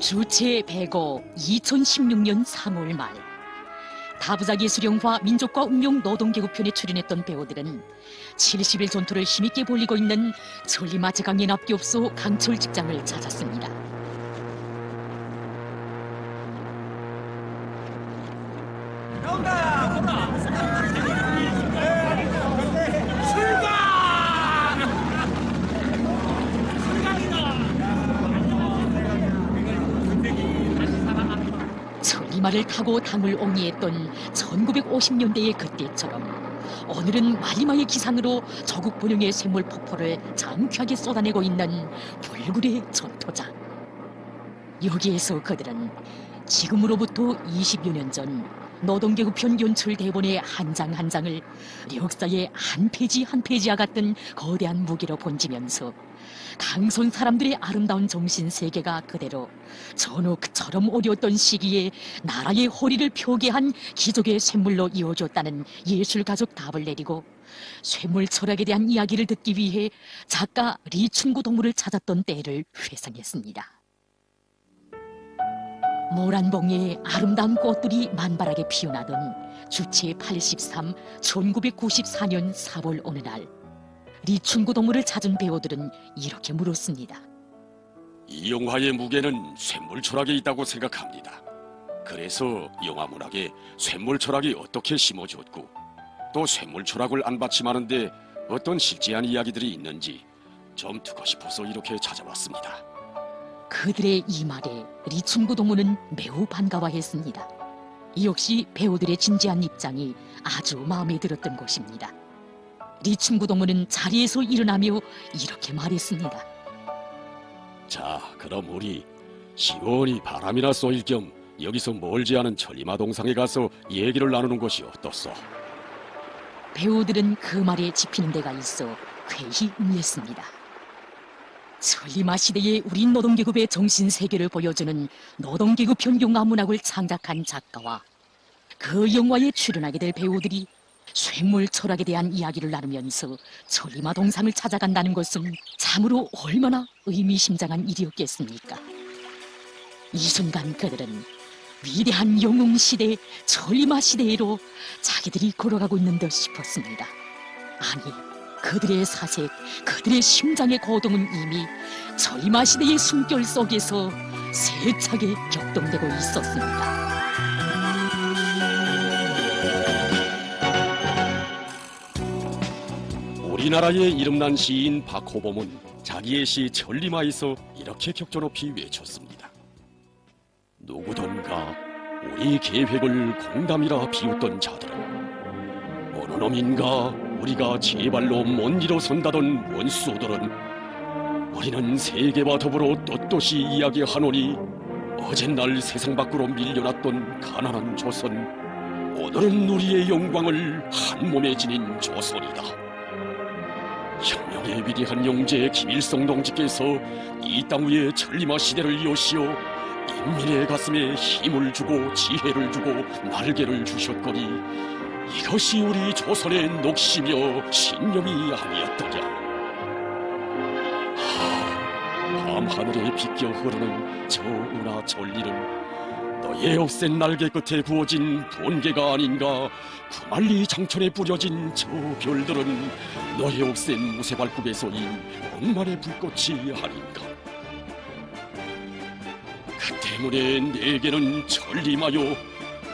주체 100호 2016년 3월 말 다부작 예술영화 민족과 운명 노동계급편에 출연했던 배우들은 70일 전투를 힘있게 벌이고 있는 천리마 제강연합기업소 강철 직장을 찾았습니다. 천리마를 타고 당을 옹이했던 1950년대의 그때처럼 오늘은 마리마의 기상으로 조국 번영의 샘물 폭포를 장쾌하게 쏟아내고 있는 불굴의 전투장. 여기에서 그들은 지금으로부터 20여 년 전 노동계급편 연출 대본의 한 장 한 장을 역사의 한 페이지 한 페이지와 같은 거대한 무기로 번지면서 강손 사람들의 아름다운 정신 세계가 그대로 전옥처럼 어려웠던 시기에 나라의 허리를 펴게 한 기적의 샘물로 이어졌다는 예술가적 답을 내리고 쇠물 철학에 대한 이야기를 듣기 위해 작가 리춘구 동무를 찾았던 때를 회상했습니다. 모란봉에 아름다운 꽃들이 만발하게 피어나던 주체 83, 1994년 4월 어느 날 리춘구 동무를 찾은 배우들은 이렇게 물었습니다. 이 영화의 무게는 쇠물 철학에 있다고 생각합니다. 그래서 영화 문학에 쇠물 철학이 어떻게 심어졌고 또 쇠물 철학을 안 받침하는데 어떤 실제한 이야기들이 있는지 좀 듣고 싶어서 이렇게 찾아왔습니다. 그들의 이 말에 리춘구 동무는 매우 반가워했습니다. 역시 배우들의 진지한 입장이 아주 마음에 들었던 것입니다. 리춘구 동무는 자리에서 일어나며 이렇게 말했습니다. 자, 그럼 우리 시원히 바람이나 쏘일 겸 여기서 멀지 않은 천리마 동상에 가서 얘기를 나누는 것이 어떻소? 배우들은 그 말에 짚히는 데가 있어 회히 응했습니다. 천리마 시대의 우리 노동계급의 정신세계를 보여주는 노동계급편 영화 문학을 창작한 작가와 그 영화에 출연하게 될 배우들이 쇠물 철학에 대한 이야기를 나누면서 천리마 동상을 찾아간다는 것은 참으로 얼마나 의미심장한 일이었겠습니까? 이 순간 그들은 위대한 영웅시대 천리마 시대로 자기들이 걸어가고 있는 듯 싶었습니다. 아니, 그들의 사색, 그들의 심장의 고동은 이미 천리마 시대의 숨결 속에서 세차게 격동되고 있었습니다. 우리나라의 이름난 시인 박호범은 자기의 시 천리마에서 이렇게 격조 높이 외쳤습니다. 누구던가 우리 계획을 공담이라 비웃던 자들은 어느 놈인가 우리가 제발로 못 일어선다던 원수들은 우리는 세계와 더불어 떳떳이 이야기하노니 어젯날 세상 밖으로 밀려났던 가난한 조선, 오늘은 우리의 영광을 한 몸에 지닌 조선이다. 혁명의 위대한 영재 김일성 동지께서 이 땅 위에 천리마 시대를 여시어 인민의 가슴에 힘을 주고 지혜를 주고 날개를 주셨거니 이것이 우리 조선의 녹시며 신념이 아니었더냐. 밤하늘에 비껴 흐르는 저 은하 천리는 너의 억센 날개 끝에 부어진 번개가 아닌가. 구만리 장천에 뿌려진 저 별들은 너의 억센 무쇠발굽에 쏘인 억만의 불꽃이 아닌가. 그 때문에 내게는 천리마여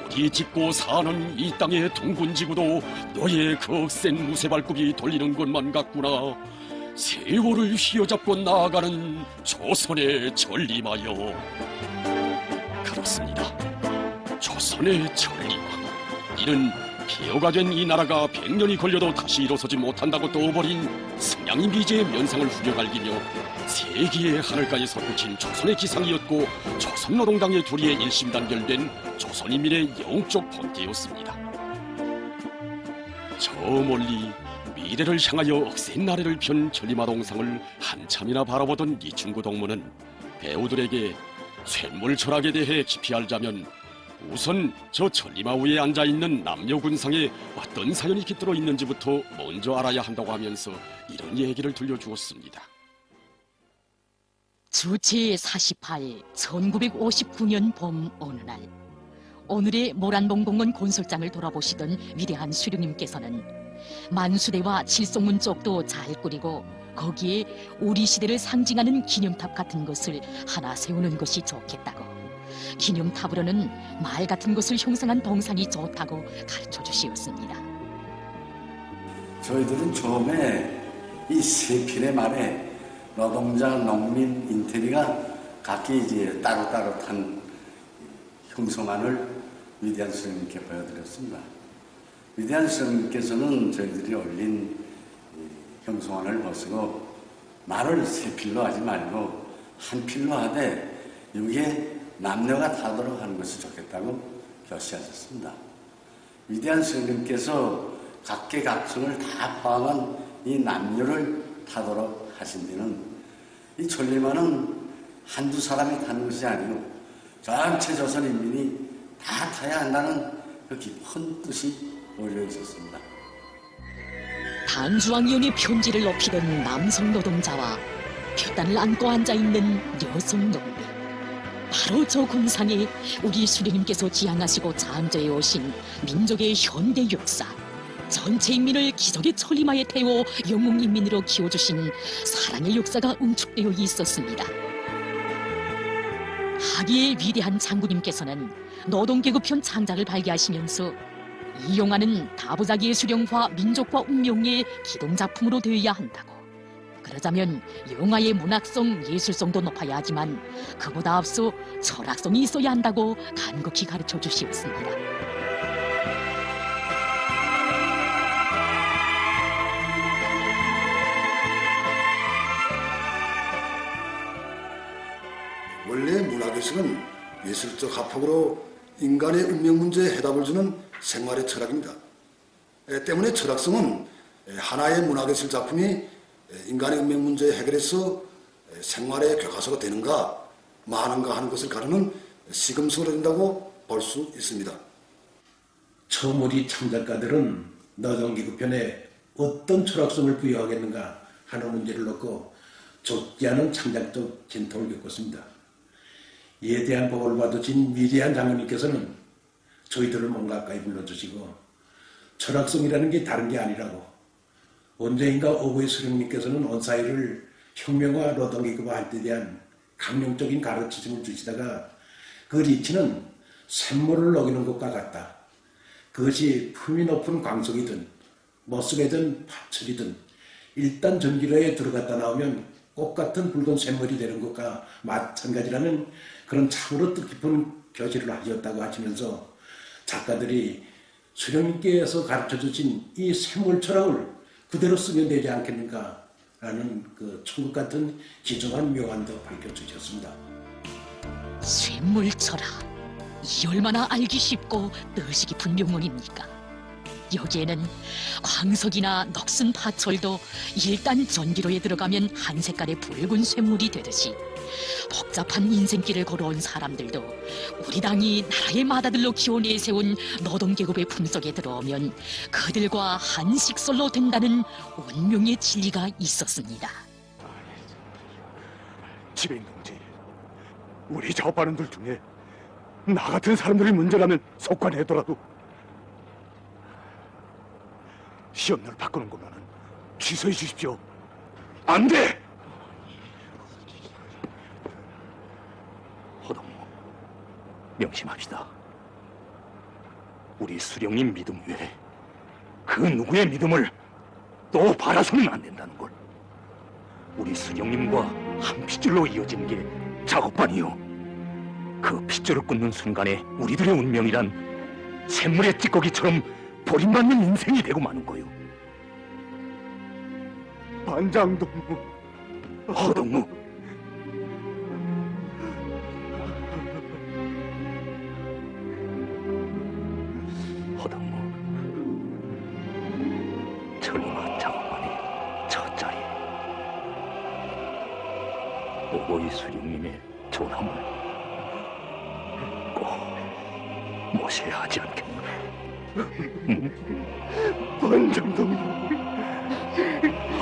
우리 짓고 사는 이 땅의 둥근지구도 너의 그 억센 무쇠발굽이 돌리는 것만 같구나. 세월을 휘어잡고 나아가는 조선의 천리마여. 그렇습니다. 조선의 천리마. 이는 폐허가 된 이 나라가 100년이 걸려도 다시 일어서지 못한다고 떠버린 승냥이 미제의 면상을 후려갈기며 세기의 하늘가에서 펼친 조선의 기상이었고 조선노동당의 둘이에 일심단결된 조선인민의 영적 본때였습니다. 저 멀리 미래를 향하여 억센 나래를 편 천리마 동상을 한참이나 바라보던 리춘구 동무는 배우들에게 쇠물 철학에 대해 깊이 알자면 우선 저 천리마 위에 앉아있는 남녀 군상에 어떤 사연이 깃들어 있는지부터 먼저 알아야 한다고 하면서 이런 얘기를 들려주었습니다. 주체 48, 1959년 봄 어느 날, 오늘의 모란봉공원 곤솔장을 돌아보시던 위대한 수령님께서는 만수대와 칠송문 쪽도 잘 꾸리고 거기에 우리 시대를 상징하는 기념탑 같은 것을 하나 세우는 것이 좋겠다고, 기념탑으로는 말 같은 것을 형상한 동상이 좋다고 가르쳐 주시었습니다. 저희들은 처음에 이 세 필의 말에 노동자, 농민, 인테리가 각기 이제 따로따로 탄 형성안을 위대한 스님께 보여드렸습니다. 위대한 스님께서는 저희들이 올린 형성안을 보시고 말을 세 필로 하지 말고 한 필로 하되 여기에 남녀가 타도록 하는 것이 좋겠다고 교시하셨습니다. 위대한 스님께서 각계각층을 다 포함한 이 남녀를 타도록 하신 뒤는 이 천리마는 한두 사람이 타는 것이 아니고 전체 조선 인민이 다 타야 한다는 그 깊은 뜻이 어려 있었습니다. 단주왕위원의 편지를 높이던 남성 노동자와 볕단을 안고 앉아있는 여성 농민, 바로 저 군상에 우리 수령님께서 지향하시고 창조해 오신 민족의 현대 역사, 전체 인민을 기적의 천리마에 태워 영웅인민으로 키워주신 사랑의 역사가 응축되어 있었습니다. 하기의 위대한 장군님께서는 노동계급편 창작을 발기하시면서 이 영화는 다부작의 수령화 민족과 운명의 기동작품으로 되어야 한다고, 그러자면 영화의 문학성, 예술성도 높아야 하지만 그보다 앞서 철학성이 있어야 한다고 간곡히 가르쳐 주시었습니다. 원래 문학예술은 예술적 합폭으로 인간의 운명 문제에 해답을 주는 생활의 철학입니다. 때문에 철학성은 하나의 문학예술 작품이 인간의 운명 문제 해결해서 생활의 교과서가 되는가 마는가 하는 것을 가르는 시금석으로 된다고 볼 수 있습니다. 처음 우리 창작가들은 노동계급편에 어떤 철학성을 부여하겠는가 하는 문제를 놓고 좁지 않은 창작적 진통을 겪었습니다. 이에 대한 복을 받으신 위대한 장군님께서는 저희들을 몸 가까이 불러주시고 철학성이라는 게 다른 게 아니라고, 언제인가 오구의 수령님께서는 온 사회를 혁명화 노동계급화할 때 대한 강령적인 가르침을 주시다가 그 리치는 샘물을 녹이는 것과 같다. 그것이 품이 높은 광석이든 못쓰게든 파철이든 일단 전기로에 들어갔다 나오면 꽃 같은 붉은 샘물이 되는 것과 마찬가지라는 그런 참으로 뜻깊은 교시를 하셨다고 하시면서 작가들이 수령님께서 가르쳐주신 이 샘물 철학을 그대로 쓰면 되지 않겠는가 라는 그 천국 같은 지정한 묘안도 밝혀주셨습니다. 샘물 철학, 이 얼마나 알기 쉽고 뜻이 깊은 명언입니까? 여기에는 광석이나 넋은 파철도 일단 전기로에 들어가면 한 색깔의 붉은 쇳물이 되듯이 복잡한 인생길을 걸어온 사람들도 우리 당이 나라의 맏아들로 키워 내세운 노동계급의 품속에 들어오면 그들과 한 식솔로 된다는 운명의 진리가 있었습니다. 지배인동지, 우리 좌우반원들 중에 나 같은 사람들이 문제라면 속관해더라도 시험료를 바꾸는 거면은 취소해 주십시오. 안 돼! 허동무, 명심합시다. 우리 수령님 믿음 외에 그 누구의 믿음을 또 바라서는 안 된다는 걸. 우리 수령님과 한 핏줄로 이어지는 게 작업반이요. 그 핏줄을 끊는 순간에 우리들의 운명이란 샘물의 찌꺼기처럼 버림받는 인생이 되고 마는 거요. 반장동무, 허동무, 허동무, 천리마 장관의 첫자리, 오고이 수령님의 존함을 꼭 모셔야 하지 않겠나. 반장동무,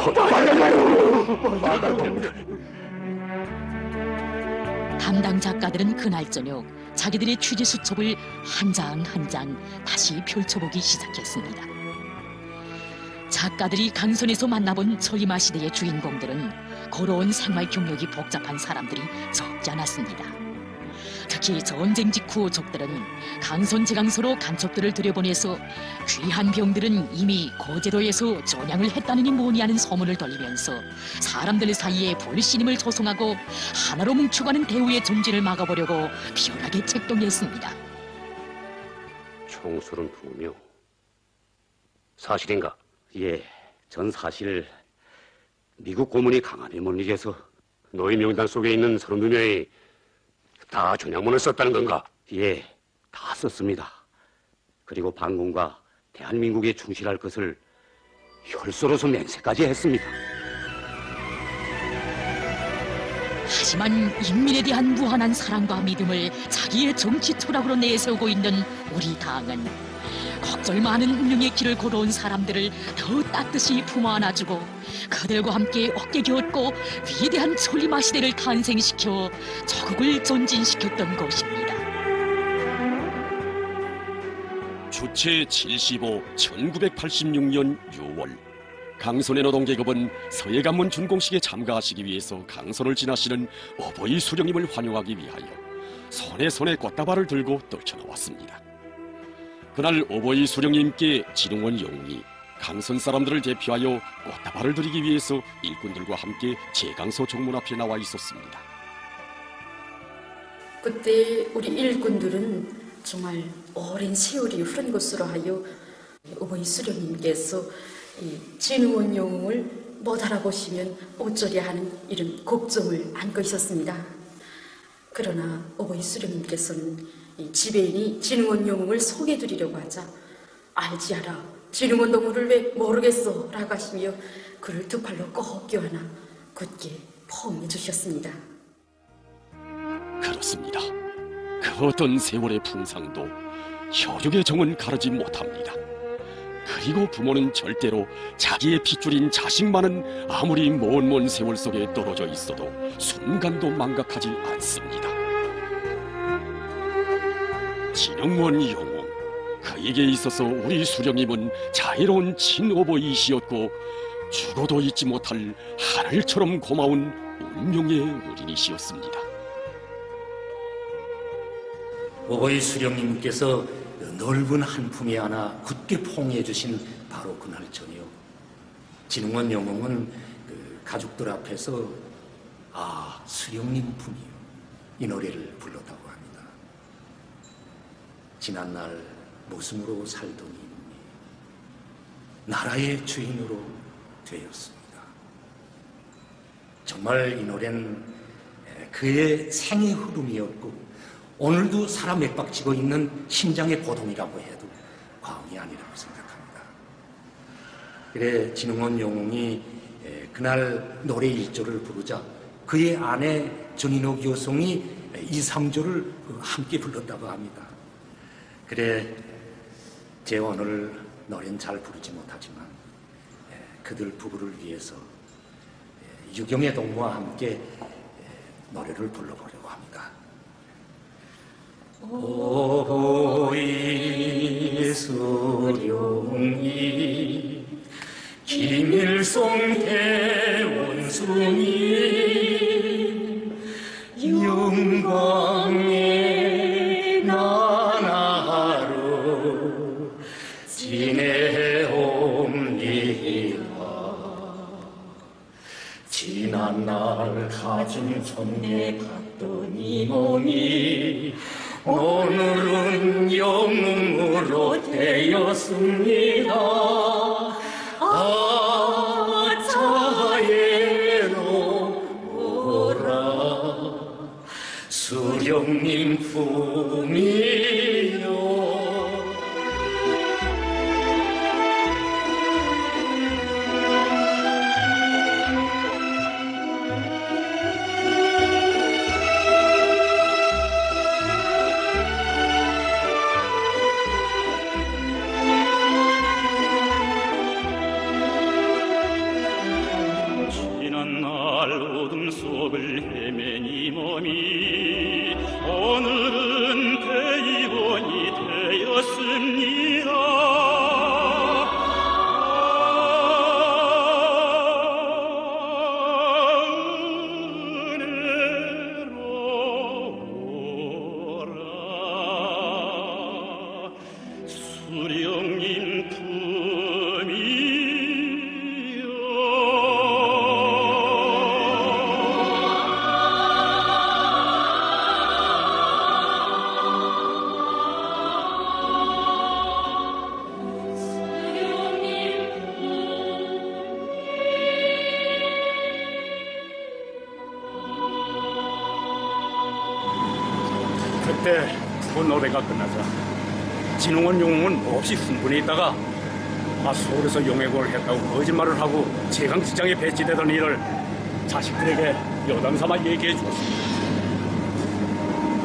허동무, 반장동무. 담당 작가들은 그날 저녁 자기들의 취재 수첩을 한 장 한 장 다시 펼쳐보기 시작했습니다. 작가들이 강선에서 만나본 초이마 시대의 주인공들은 고로운 생활 경력이 복잡한 사람들이 적지 않았습니다. 특히 전쟁 직후 족들은 강선 제강소로 간첩들을 들여보내서 귀한 병들은 이미 고제도에서 전향을 했다느니 뭐니하는 소문을 돌리면서 사람들 사이에 불신임을 조성하고 하나로 뭉쳐가는 대우의 전진을 막아보려고 비열하게 책동했습니다. 총 32명. 사실인가? 예, 전 사실 미국 고문이 강함에 못 이겨서 노예 명단 속에 있는 32명이 다 전향문을 썼다는 건가? 예, 다 썼습니다. 그리고 반군과 대한민국에 충실할 것을 혈서로서 맹세까지 했습니다. 하지만 인민에 대한 무한한 사랑과 믿음을 자기의 정치 철학으로 내세우고 있는 우리 당은 걱절 많은 운명의 길을 걸어온 사람들을 더 따뜻이 품어 안아주고 그들과 함께 어깨 곁고 위대한 초리마 시대를 탄생시켜 조국을 전진시켰던 것입니다. 주체 75 1986년 6월 강선의 노동계급은 서해관문 준공식에 참가하시기 위해서 강선을 지나시는 어버이 수령님을 환영하기 위하여 손에 손에 꽃다발을 들고 떨쳐나왔습니다. 그날 어버이 수령님께 진흥원 영웅이 강선 사람들을 대표하여 꽃다발을 드리기 위해서 일꾼들과 함께 제강소 정문 앞에 나와 있었습니다. 그때 우리 일꾼들은 정말 오랜 세월이 흐른 것으로 하여 어버이 수령님께서 이 진흥원 영웅을 못 알아보시면 어쩌랴 하는 이런 걱정을 안고 있었습니다. 그러나 어버이 수령님께서는 이 지배인이 진흥원 영웅을 소개해드리려고 하자 알지 않아 진흥원 동무를 왜 모르겠어 라고 하시며 그를 두 팔로 꼭 껴안아 굳게 포옹해 주셨습니다. 그렇습니다. 그 어떤 세월의 풍상도 혈육의 정은 가르지 못합니다. 그리고 부모는 절대로 자기의 핏줄인 자식만은 아무리 먼 세월 속에 떨어져 있어도 순간도 망각하지 않습니다. 진흥원 영웅, 그에게 있어서 우리 수령님은 자애로운 친어버이시였고 죽어도 잊지 못할 하늘처럼 고마운 운명의 어린이시였습니다. 어버이 수령님께서 넓은 한 품에 안아 굳게 포옹해 주신 바로 그날 저녁, 진흥원 영웅은 가족들 앞에서 수령님 품이요 이 노래를 불렀다고 합니다. 지난날 모습으로 살던 이놈이 나라의 주인으로 되었습니다. 정말 이 노래는 그의 생의 흐름이었고 오늘도 살아 맥박치고 있는 심장의 고동이라고 해도 과언이 아니라고 생각합니다. 그래 진흥원 영웅이 그날 노래 1조를 부르자 그의 아내 전인옥 여성이 2, 3조를 함께 불렀다고 합니다. 그래 제 오늘 노래는 잘 부르지 못하지만 그들 부부를 위해서 유경의 동무와 함께 노래를 불러보려고 합니다. 어버이 수령이 김일성 대원숭이 영광의 나라로 지내옵니다. 지난날 가진 손에 갔던 이 몸이 오늘은 영웅으로 되었습니다. 자애로워라 수령님 품이요. 지난날 어둠 속을 헤맨 이 몸이 수령님 그때 그 노래가 끝나자 진흥원 용웅은 몹시 흥분해 있다가 서울에서 용해공을 했다고 거짓말을 하고 제강시장에 배치되던 일을 자식들에게 여담삼아 얘기해 주었습니다.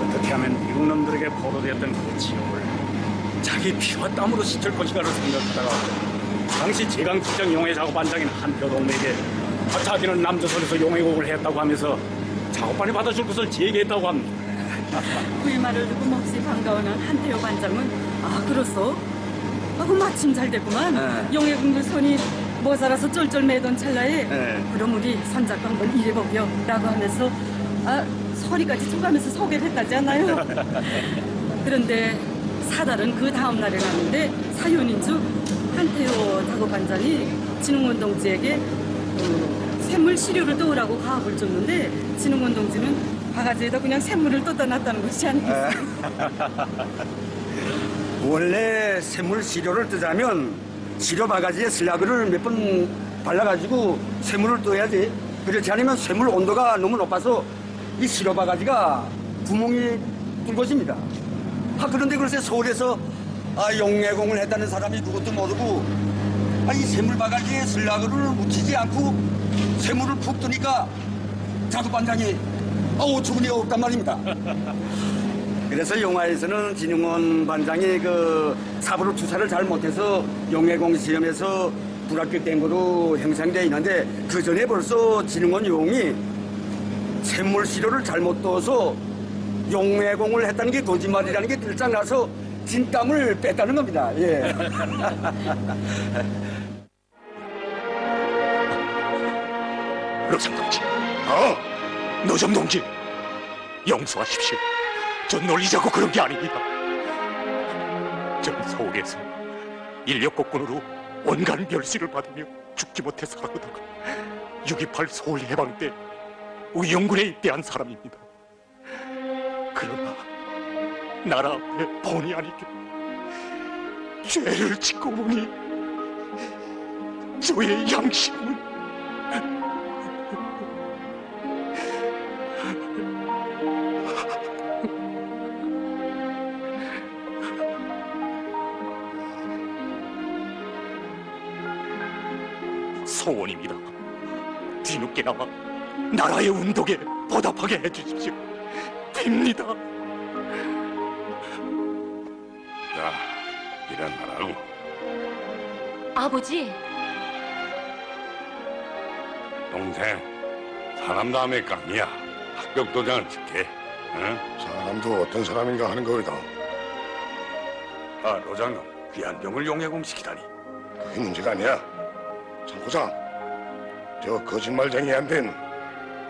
어떻게 하면 미국 놈들에게 포로되었던 그 지역을 자기 피와 땀으로 씻을 것인가를 생각하다가 당시 제강시장 용해 작업반장인 한표동에게 자기는 남조선에서 용해공을 했다고 하면서 작업반이 받아줄 것을 제기했다고 합니다. 그 말을 듣고 몹시 반가워하는 한태호 반장은 그렇소? 그 마침 잘 됐구만. 용해군들 손이 모자라서 쫄쫄 매던 찰나에 그럼 우리 손잡고 한번 일해보려 라고 하면서 서리까지 줘가면서 소개를 했다지 않나요? 그런데 사달은 그 다음 날에 났는데 사연인 즉 한태호 작업반장이 진흥원 동지에게 샘물 시료를 떠오라고 가압을 줬는데 진흥원 동지는 바가지에다 그냥 샘물을 떠다 놨다는 것이 아니겠어요? 원래 샘물 시료를 뜨자면 시료 바가지에 슬라그를 몇 번 발라가지고 샘물을 떠야지. 그렇지 않으면 샘물 온도가 너무 높아서 이 시료 바가지가 구멍이 뚫 것입니다. 그런데 글쎄 서울에서 용해공을 했다는 사람이 그것도 모르고 이 샘물 바가지에 슬라그를 묻히지 않고 샘물을 푹 뜨니까 작업반장이 어처구니 없단 말입니다. 그래서 영화에서는 진흥원 반장이 그 사부로 투사를 잘 못해서 용해공 시험에서 불합격된 거로 형성되어 있는데 그 전에 벌써 진흥원 용이 샘물 시료를 잘못 떠서 용해공을 했다는 게 거짓말이라는 게 들짝나서 진땀을 뺐다는 겁니다. 예. 럭상 동지, 노점 동지, 용서하십시오. 전 놀리자고 그런 게 아닙니다. 전 서울에서 인력거꾼으로 온갖 멸시를 받으며 죽지 못해 살아오다가 6.28 서울 해방 때 의용군에 입대한 사람입니다. 그러나 나라 앞에 본의 아니게 죄를 짓고 보니 저의 양심은 소원입니다. 뒤늦게나마 나라의 운동에 보답하게 해주십시오. 빕니다. 자, 일어나라고. 아버지. 동생, 사람다움의 감이야. 합격 도장을 찍게. 응? 사람도 어떤 사람인가 하는 거이다. 로장님, 귀한 병을 용해공시키다니. 그게 문제가 아니야. 장고장, 저 거짓말쟁이한텐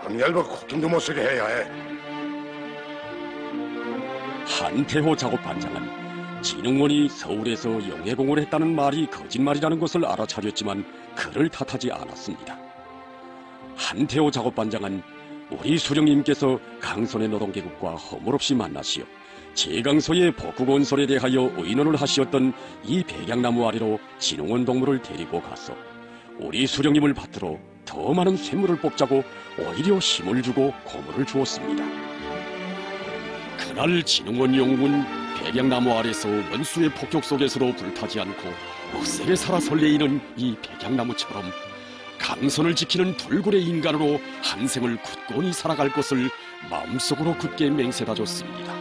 암얇아 콧김도 못 쓰게 해야 해. 한태호 작업반장은 진흥원이 서울에서 용해공을 했다는 말이 거짓말이라는 것을 알아차렸지만 그를 탓하지 않았습니다. 한태호 작업반장은 우리 수령님께서 강선의 노동계급과 허물없이 만나시어 제강소의 복구건설에 대하여 의논을 하시었던 이 백양나무 아래로 진흥원 동무를 데리고 가서 우리 수령님을 받들어 더 많은 쇠물을 뽑자고 오히려 힘을 주고 고물을 주었습니다. 그날 진흥원 용은 백양나무 아래서 원수의 폭격 속에서도 불타지 않고 억세게 살아 설레이는 이 백양나무처럼 강선을 지키는 돌고래 인간으로 한 생을 굳건히 살아갈 것을 마음속으로 굳게 맹세다 줬습니다.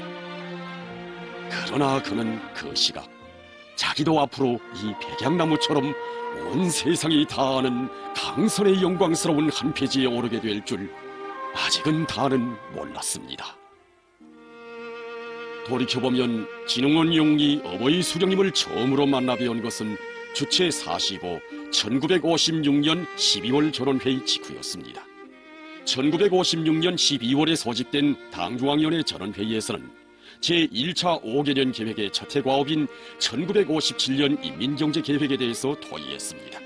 그러나 그는 그 시각 자기도 앞으로 이 백양나무처럼 온 세상이 다 아는 강선의 영광스러운 한 페이지에 오르게 될 줄 아직은 다는 몰랐습니다. 돌이켜보면 진흥원 영웅이 어버이 수령님을 처음으로 만나 뵈온 것은 주체 45, 1956년 12월 전원회의 직후였습니다. 1956년 12월에 소집된 당중앙위원회 전원회의에서는 제1차 5개년 계획의 첫 해 과업인 1957년 인민경제계획에 대해서 토의했습니다.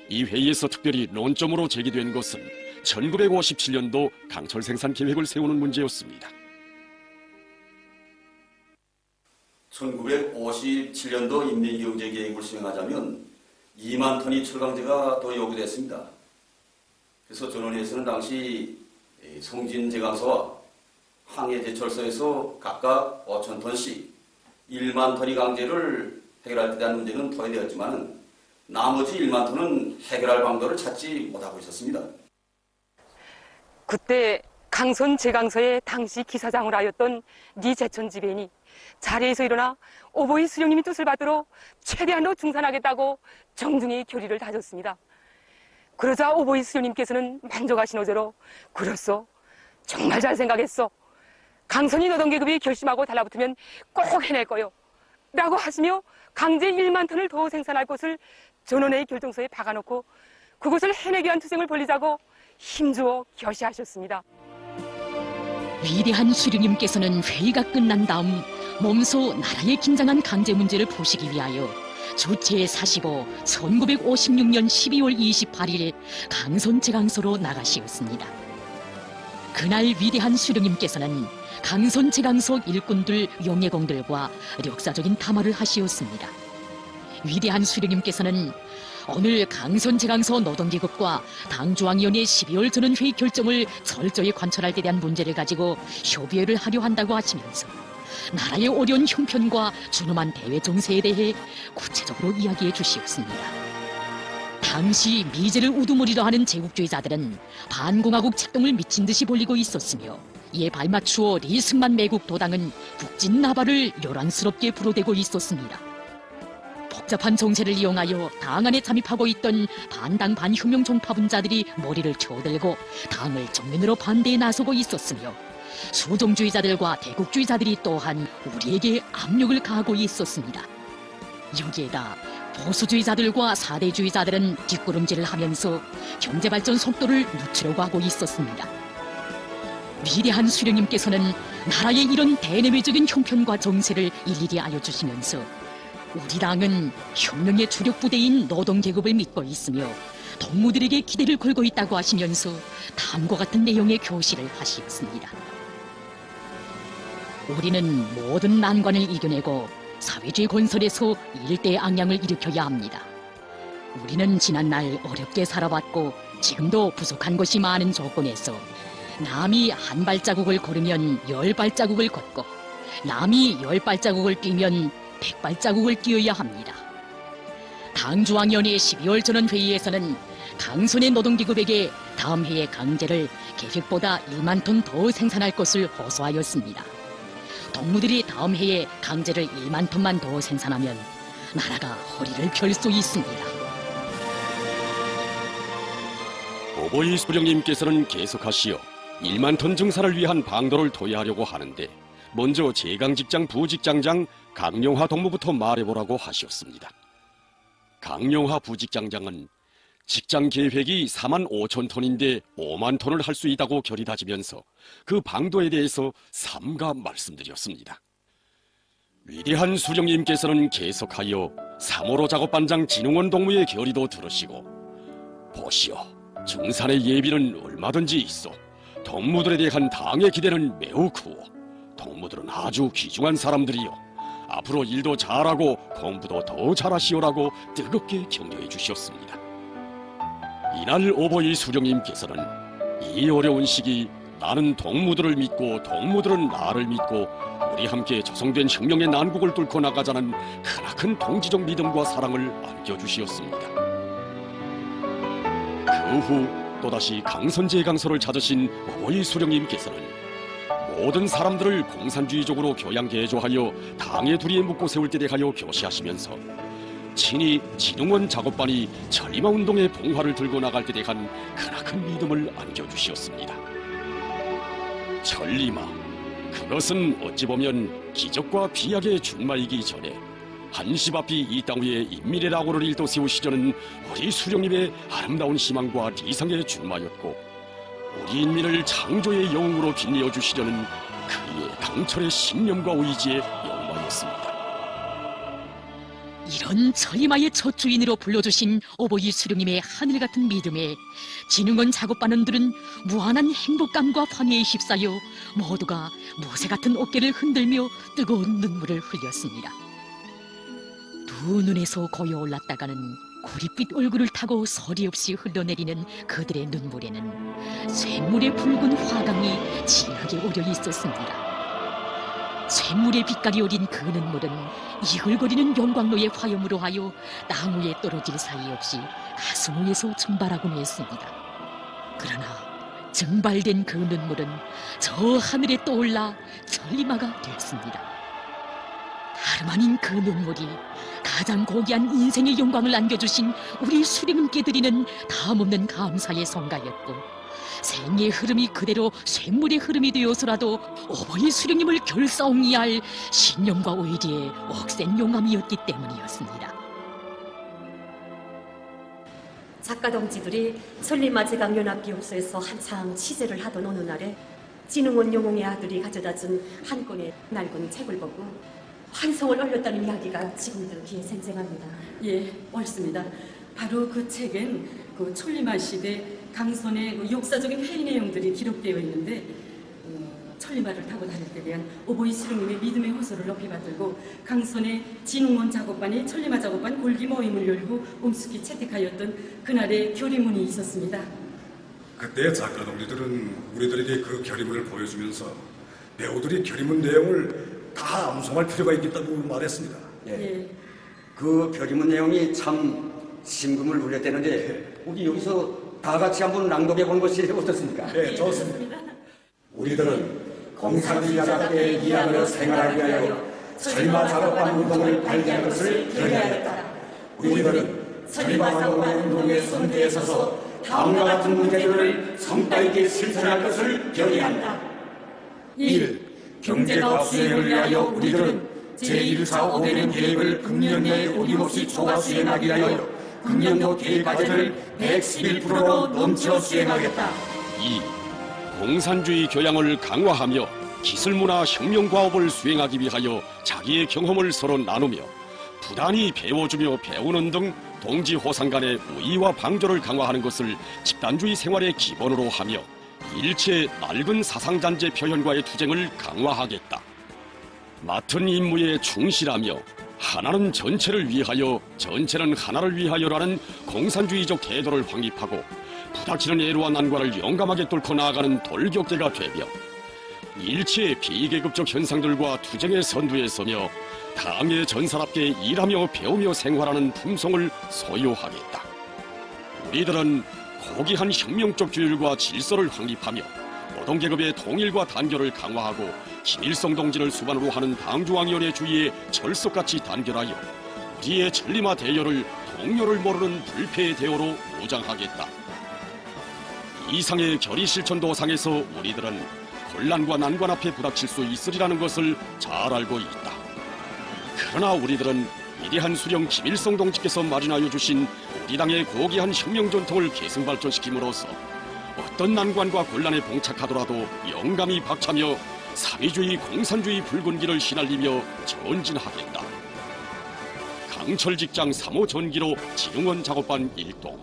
이 회의에서 특별히 논점으로 제기된 것은 1957년도 강철 생산 계획을 세우는 문제였습니다. 1957년도 인민경제계획을 수행하자면 2만 톤의 철강제가 더 요구됐습니다. 그래서 전원회에서는 당시 성진제강소와 항해제철소에서 각각 5천 톤씩 1만 톤의 강제를 해결할 때 대한 문제는 토의되었지만 나머지 1만 톤은 해결할 방도를 찾지 못하고 있었습니다. 그때 강선 제강소의 당시 기사장을 하였던 니 제천 지배인이 자리에서 일어나 오보이 수령님의 뜻을 받들어 최대한으로 중산하겠다고 정중히 결의를 다졌습니다. 그러자 오보이 수령님께서는 만족하신 어제로 그랬어. 정말 잘 생각했어. 강선이 노동계급이 결심하고 달라붙으면 꼭 해낼 거요. 라고 하시며 강제 1만 톤을 더 생산할 것을 전원회의 결정서에 박아놓고 그것을 해내기 위한 투쟁을 벌이자고 힘주어 결시하셨습니다. 위대한 수령님께서는 회의가 끝난 다음 몸소 나라의 긴장한 강제 문제를 푸시기 위하여 주체 45, 1956년 12월 28일 강선제강소로 나가시었습니다. 그날 위대한 수령님께서는 강선제강소 일꾼들, 용예공들과 역사적인 담화를 하시었습니다. 위대한 수령님께서는 오늘 강선제강소 노동계급과 당중앙위원회 12월 전원회의 결정을 철저히 관철할 때 대한 문제를 가지고 협의회를 하려 한다고 하시면서 나라의 어려운 형편과 준엄한 대외 정세에 대해 구체적으로 이야기해 주시었습니다. 당시 미제를 우두머리로 하는 제국주의자들은 반공화국 책동을 미친 듯이 벌리고 있었으며 이에 발맞추어 리승만 매국 도당은 북진나발을 요란스럽게 불어대고 있었습니다. 복잡한 정세를 이용하여 당 안에 잠입하고 있던 반당 반혁명 종파분자들이 머리를 쳐들고 당을 정면으로 반대에 나서고 있었으며 수종주의자들과 대국주의자들이 또한 우리에게 압력을 가하고 있었습니다. 여기에다 보수주의자들과 사대주의자들은 뒷걸음질을 하면서 경제발전 속도를 늦추려고 하고 있었습니다. 위대한 수령님께서는 나라의 이런 대내외적인 형편과 정세를 일일이 알려주시면서 우리 당은 혁명의 주력 부대인 노동계급을 믿고 있으며 동무들에게 기대를 걸고 있다고 하시면서 다음과 같은 내용의 교시를 하시었습니다. 우리는 모든 난관을 이겨내고 사회주의 건설에서 일대 악량을 일으켜야 합니다. 우리는 지난날 어렵게 살아왔고 지금도 부족한 것이 많은 조건에서 남이 한 발자국을 걸으면 10발자국을 걷고 남이 10발자국을 뛰면 100발자국을 뛰어야 합니다. 당중앙위원회 12월 전원회의에서는 강선의 노동계급에게 다음 해에 강제를 계획보다 1만 톤 더 생산할 것을 호소하였습니다. 동무들이 다음 해에 강제를 1만 톤만 더 생산하면 나라가 허리를 펼 수 있습니다. 오보이 수령님께서는 계속하시어 1만 톤 증산을 위한 방도를 토의하려고 하는데 먼저 제강직장 부직장장 강용하 동무부터 말해보라고 하셨습니다. 강용하 부직장장은 직장 계획이 4만 5천 톤인데 5만 톤을 할 수 있다고 결의 다지면서 그 방도에 대해서 삼가 말씀드렸습니다. 위대한 수령님께서는 계속하여 3호로 작업반장 진흥원 동무의 결의도 들으시고 보시오, 증산의 예비는 얼마든지 있어. 동무들에 대한 당의 기대는 매우 크고 동무들은 아주 귀중한 사람들이요. 앞으로 일도 잘하고 공부도 더 잘하시오라고 뜨겁게 격려해 주셨습니다. 이날 오보이 수령님께서는 이 어려운 시기 나는 동무들을 믿고 동무들은 나를 믿고 우리 함께 조성된 혁명의 난국을 뚫고 나가자는 크나큰 동지적 믿음과 사랑을 안겨주시었습니다. 그 후 또다시 강선제강소를 찾으신 오보이 수령님께서는 모든 사람들을 공산주의적으로 교양개조하여 당의 두리에 묶고 세울 때 대하여 교시하시면서 친히 진흥원 작업반이 천리마운동의 봉화를 들고 나갈 때 대한 크나큰 믿음을 안겨주시었습니다. 천리마, 그것은 어찌 보면 기적과 비약의 준마이기 전에 한시바삐 이 땅 위에 인민의 낙오를 일도 세우시려는 우리 수령님의 아름다운 희망과 리상의 준마였고, 우리 인민을 창조의 영웅으로 빛내어 주시려는 그의 강철의 신념과 의지의 영광이었습니다. 이런 전리마의 첫 주인으로 불러주신 오보이 수령님의 하늘같은 믿음에 진흥원 작업반원들은 무한한 행복감과 환희에 휩싸여 모두가 모세같은 어깨를 흔들며 뜨거운 눈물을 흘렸습니다. 두 눈에서 고여 올랐다가는 구릿빛 얼굴을 타고 소리 없이 흘러내리는 그들의 눈물에는 샘물의 붉은 화강이 진하게 오려 있었습니다. 샘물의 빛깔이 어린 그 눈물은 이글거리는 영광로의 화염으로 하여 땅 위에 떨어질 사이 없이 가슴 위에서 증발하곤 했습니다. 그러나 증발된 그 눈물은 저 하늘에 떠올라 전리마가 되었습니다. 다름 아닌 그 눈물이 가장 고귀한 인생의 영광을 안겨주신 우리 수령님께 드리는 다함없는 감사의 성가였고, 생의 흐름이 그대로 샘물의 흐름이 되어서라도 오보이 수령님을 결사옹이 할 신념과 의지의 억센 용암이었기 때문이었습니다. 작가 동지들이 천리마제강연합기업소에서 한창 취재를 하던 어느 날에 진흥원 영웅의 아들이 가져다준 한 권의 낡은 책을 보고 환성을 올렸다는 이야기가 지금도 귀에 생생합니다. 예, 옳습니다. 바로 그 책엔 그 천리마 시대 강선의 그 역사적인 회의 내용들이 기록되어 있는데, 천리마를 타고 다닐 때 대한 오보이 수령님의 믿음의 호소를 높이 받들고 강선의 진흥원 작업반이 천리마 작업반 골기 모임을 열고 엄숙히 채택하였던 그날의 결의문이 있었습니다. 그때 작가 동지들은 우리들에게 그 결의문을 보여주면서 배우들이 결의문 내용을 다 암송할 필요가 있겠다고 말했습니다. 예. 그 결의문 내용이 참 심금을 울렸다는데 우리 여기서 다 같이 한번 낭독해 보는 것이 어떻습니까? 네, 좋습니다. 우리들은 공산주의자답게 일하며 생활하기 위하여 천리마 작업반 운동을 발견한 것을 결의하였다. 우리들은 천리마 작업반 운동의 선두에 서서 다음과 같은 문제들을 성과 있게 실천할 것을 결의한다. 1. 경제가업 수행을 위하여 우리들은 제1차 5개년 계획을 금년 내에 어김없이 초과 수행하기 위하여 금년도 계획과제를 111%로 넘쳐 수행하겠다. 2. 공산주의 교양을 강화하며 기술문화 혁명과업을 수행하기 위하여 자기의 경험을 서로 나누며 부단히 배워주며 배우는 등 동지 호상 간의 우위와 방조를 강화하는 것을 집단주의 생활의 기본으로 하며 일체 낡은 사상잔재 표현과의 투쟁을 강화하겠다. 맡은 임무에 충실하며 하나는 전체를 위하여 전체는 하나를 위하여라는 공산주의적 태도를 확립하고 부닥치는 애로와 난관을 용감하게 뚫고 나아가는 돌격대가 되며 일체의 비계급적 현상들과 투쟁의 선두에 서며 당의 전사답게 일하며 배우며 생활하는 품성을 소유하겠다. 우리들은 고귀한 혁명적 규율과 질서를 확립하며 노동계급의 통일과 단결을 강화하고 김일성 동지를 수반으로 하는 당중앙위원회 주의에 철석같이 단결하여 우리의 천리마 대열을 동료를 모르는 불패의 대오로 무장하겠다. 이상의 결의 실천 도상에서 우리들은 곤란과 난관 앞에 부닥칠 수 있으리라는 것을 잘 알고 있다. 그러나 우리들은 위대한 수령 김일성 동지께서 마련하여 주신 우리 당의 고귀한 혁명 전통을 계승 발전시킴으로써 어떤 난관과 곤란에 봉착하더라도 영감이 박차며 사회주의 공산주의 붉은 길을 휘날리며 전진하겠다. 강철 직장 3호 전기로 진흥원 작업반 1동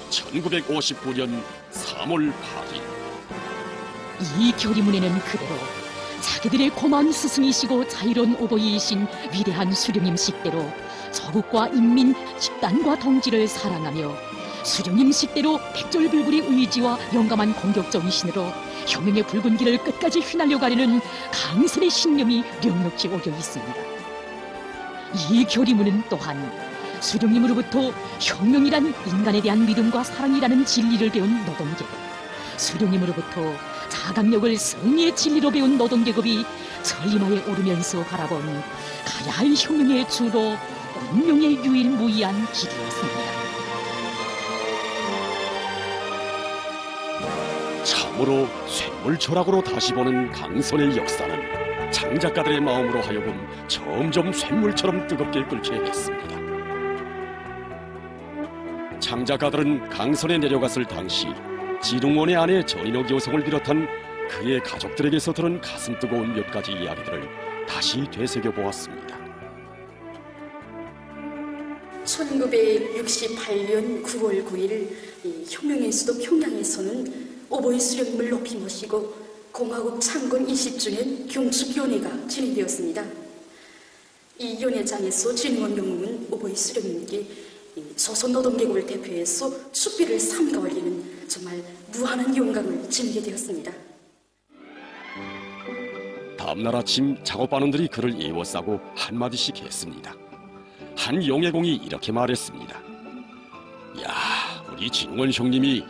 1959년 3월 8일. 이 결의문에는 그대로 자기들의 고마운 스승이시고 자유로운 오보이이신 위대한 수령님 식대로 조국과 인민, 집단과 동지를 사랑하며 수령님 식대로 백절불굴의 의지와 영감한 공격적인 신으로 혁명의 붉은 길을 끝까지 휘날려가려는 강선의 신념이 력력히 오겨 있습니다. 이 결의문은 또한 수령님으로부터 혁명이란 인간에 대한 믿음과 사랑이라는 진리를 배운 노동계급, 수령님으로부터 자강력을 승리의 진리로 배운 노동계급이 천리마에 오르면서 바라본 가야한 혁명의 주로 운명의 유일무이한 길이었습니다. 참 처음으로 쇳물철학으로 다시 보는 강선의 역사는 창작가들의 마음으로 하여금 점점 쇳물처럼 뜨겁게 끓게 했습니다. 창작가들은 강선에 내려갔을 당시 진흥원의 아내 전인옥 여성을 비롯한 그의 가족들에게서 들은 가슴 뜨거운 몇 가지 이야기들을 다시 되새겨보았습니다. 1968년 9월 9일 혁명의 수도 평양에서는 오보이 수령님을 높이 모시고 공화국 창건 20주년 경축연회가 진행되었습니다. 이 연회장에서 진흥원 영웅은 오보이 수령님께 조선노동계급을 대표해서 축비를 삼가 올리는 정말 무한한 영광을 지니게 되었습니다. 다음날 아침 작업반원들이 그를 에워싸고 한마디씩 했습니다. 한 용예공이 이렇게 말했습니다. 야, 우리 진흥원 형님이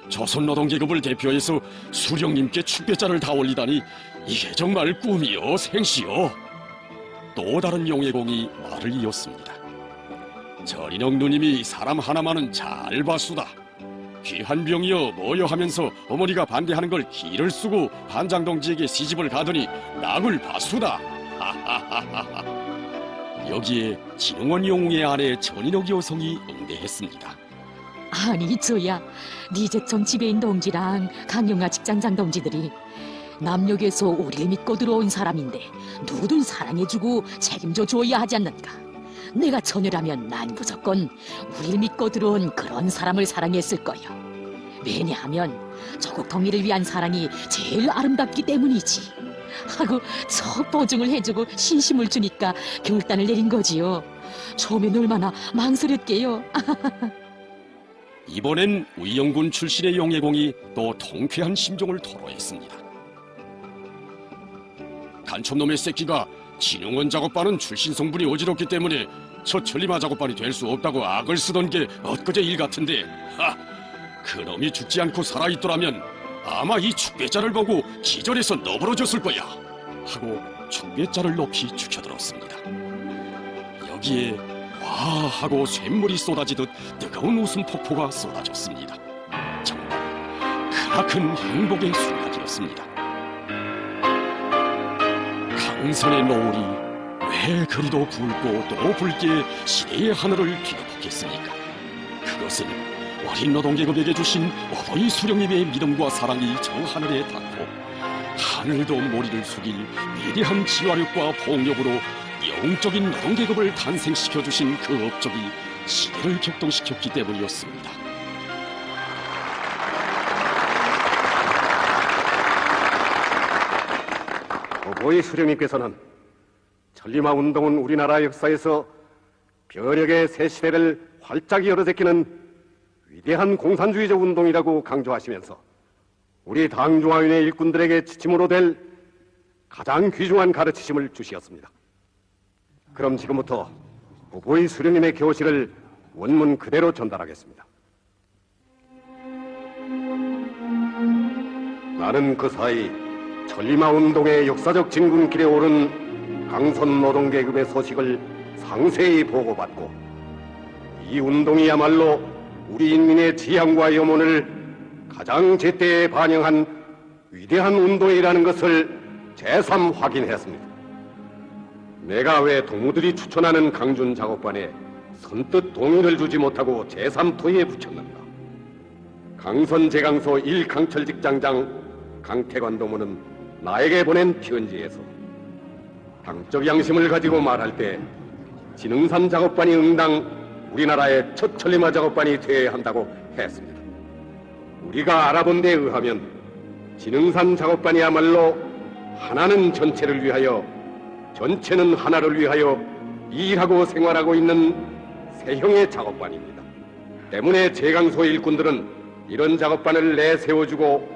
조선노동계급을 대표해서 수령님께 축배자를 다 올리다니 이게 정말 꿈이요 생시요. 또 다른 용예공이 말을 이었습니다. 전인옥 누님이 사람 하나만은 잘 봤수다. 귀한 병이여 뭐여 하면서 어머니가 반대하는 걸 기를 쓰고 반장동지에게 시집을 가더니 낙을 봤수다. 하하하하하. 여기에 진흥원 영웅의 아내 전인옥 여성이 응대했습니다. 아니 저야 니제천 지배인 동지랑 강영아 직장장 동지들이 남녘에서 우리를 믿고 들어온 사람인데 누구든 사랑해주고 책임져 줘야 하지 않는가. 내가 처녀라면 난 무조건 우리를 믿고 들어온 그런 사람을 사랑했을 거야. 왜냐하면 조국 통일을 위한 사랑이 제일 아름답기 때문이지. 하고 첫 보증을 해주고 신심을 주니까 결단을 내린 거지요. 처음엔 얼마나 망설였게요. 이번엔 의영군 출신의 용예공이 또 통쾌한 심정을 토로했습니다. 간첩놈의 새끼가 진흥원 작업반은 출신 성분이 어지럽기 때문에 저 천리마 작업반이 될 수 없다고 악을 쓰던 게 엊그제 일 같은데, 하! 그놈이 죽지 않고 살아있더라면 아마 이 축배자를 보고 기절해서 너부러졌을 거야. 하고 축배자를 높이 죽여들었습니다. 여기에 와 하고 쇳물이 쏟아지듯 뜨거운 웃음 폭포가 쏟아졌습니다. 정말 크나큰 행복의 순간이었습니다. 강선의 노을이 왜 그리도 붉고 또 붉게 시대의 하늘을 뒤덮었겠습니까? 그것은 어린 노동계급에게 주신 어버이 수령님의 믿음과 사랑이 저 하늘에 닿고 하늘도 머리를 숙일 위대한 지화력과 폭력으로 영적인 노동계급을 탄생시켜주신 그 업적이 시대를 격동시켰기 때문이었습니다. 오보이 수령님께서는 천리마 운동은 우리나라 역사에서 벼력의 새 시대를 활짝 열어제끼는 위대한 공산주의적 운동이라고 강조하시면서 우리 당중화위원회 일꾼들에게 지침으로 될 가장 귀중한 가르치심을 주시었습니다. 그럼 지금부터 오보이 수령님의 교실을 원문 그대로 전달하겠습니다. 나는 그 사이 천리마 운동의 역사적 진군길에 오른 강선 노동계급의 소식을 상세히 보고받고 이 운동이야말로 우리 인민의 지향과 염원을 가장 제때에 반영한 위대한 운동이라는 것을 재삼 확인했습니다. 내가 왜 동무들이 추천하는 강준 작업반에 선뜻 동의를 주지 못하고 제3토의에 붙였는가? 강선 제강소 1강철 직장장 강태관 동무는 나에게 보낸 편지에서 당적 양심을 가지고 말할 때 진흥산 작업반이 응당 우리나라의 첫 천리마 작업반이 되어야 한다고 했습니다. 우리가 알아본 데에 의하면 진흥산 작업반이야말로 하나는 전체를 위하여 전체는 하나를 위하여 일하고 생활하고 있는 세형의 작업반입니다. 때문에 제강소 일꾼들은 이런 작업반을 내세워주고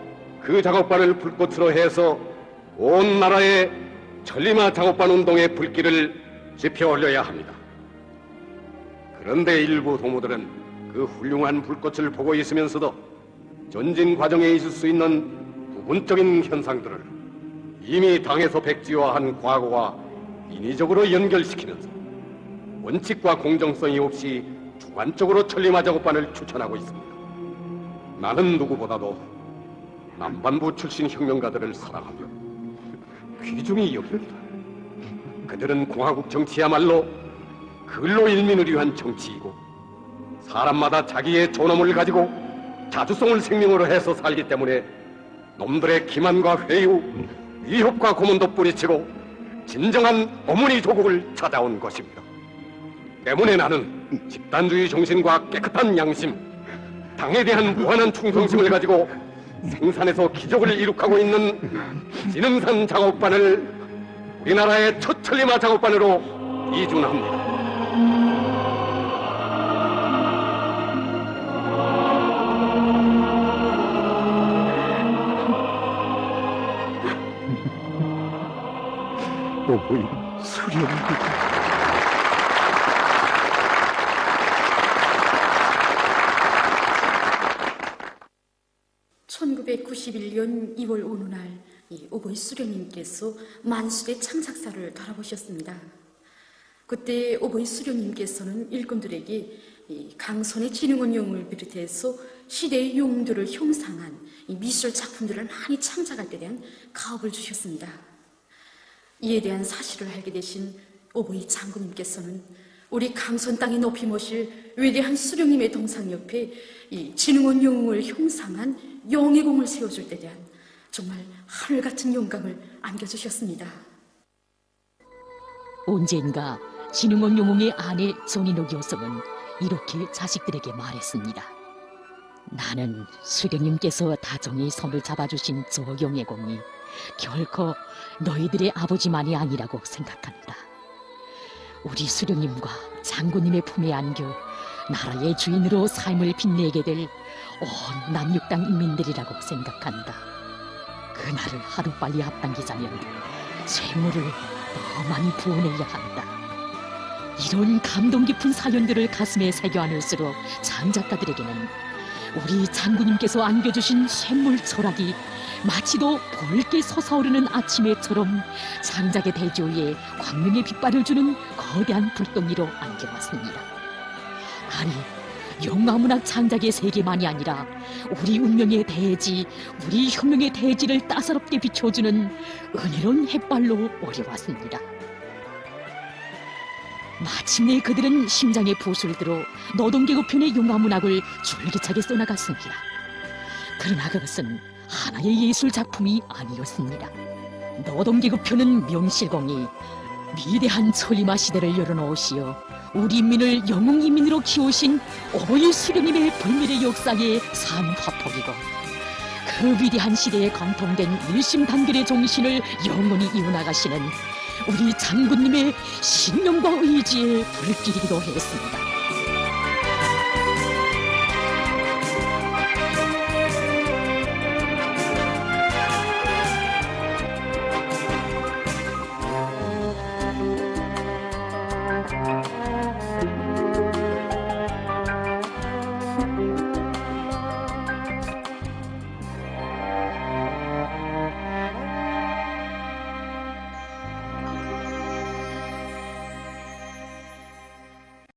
그 작업반을 불꽃으로 해서 온 나라에 천리마 작업반 운동의 불길을 지펴 올려야 합니다. 그런데 일부 동무들은 그 훌륭한 불꽃을 보고 있으면서도 전진 과정에 있을 수 있는 부분적인 현상들을 이미 당에서 백지화한 과거와 인위적으로 연결시키면서 원칙과 공정성이 없이 주관적으로 천리마 작업반을 추천하고 있습니다. 나는 누구보다도 남반부 출신 혁명가들을 사랑하며 귀중히 여긴다. 그들은 공화국 정치야말로 근로일민을 위한 정치이고 사람마다 자기의 존엄을 가지고 자주성을 생명으로 해서 살기 때문에 놈들의 기만과 회유, 위협과 고문도 뿌리치고 진정한 어머니 조국을 찾아온 것입니다. 때문에 나는 집단주의 정신과 깨끗한 양심, 당에 대한 무한한 충성심을 가지고 생산에서 기적을 이룩하고 있는 진흥산 작업반을 우리나라의 첫 천리마 작업반으로 이준합니다. 어머니 수령님. 1991년 2월 어느 날 오보이 수령님께서 만수대 창작사를 돌아보셨습니다. 그때 오보이 수령님께서는 일꾼들에게 강선의 진흥원 용을 비롯해서 시대의 용도를 형상한 미술 작품들을 많이 창작할 때 대한 가업을 주셨습니다. 이에 대한 사실을 알게 되신 오보이 장군님께서는 우리 강선 땅에 높이 모실 위대한 수령님의 동상 옆에 이 진흥원 영웅을 형상한 영예공을 세워줄 때 대한 정말 하늘같은 영광을 안겨주셨습니다. 언젠가 진흥원 영웅의 아내 전인옥 여성은 이렇게 자식들에게 말했습니다. 나는 수령님께서 다정히 손을 잡아주신 저 영예공이 결코 너희들의 아버지만이 아니라고 생각한다. 우리 수령님과 장군님의 품에 안겨 나라의 주인으로 삶을 빛내게 될 온 남육당 인민들이라고 생각한다. 그날을 하루빨리 앞당기자면 쇠물을 더 많이 부어내야 한다. 이런 감동 깊은 사연들을 가슴에 새겨 안을수록 장작가들에게는 우리 장군님께서 안겨주신 샘물 철학이 마치도 붉게 솟아오르는 아침에처럼 장작의 대지 위에 광명의 빛발을 주는 거대한 불덩이로 안겨왔습니다. 아니, 영화문학 창작의 세계만이 아니라 우리 운명의 대지, 우리 혁명의 대지를 따사롭게 비춰주는 은혜로운 햇발로 오려왔습니다. 마침내 그들은 심장에 붓을 들어 노동계급편의 영화문학을 줄기차게 써나갔습니다. 그러나 그것은 하나의 예술 작품이 아니었습니다. 노동계급편은 명실공히 위대한 천리마 시대를 열어놓으시어 우리 인민을 영웅인민으로 키우신 오보이 수령님의 불멸의 역사의 산화폭이고 그 위대한 시대에 관통된 일심단결의 정신을 영원히 이어나가시는 우리 장군님의 신념과 의지의 불길이기도 했습니다.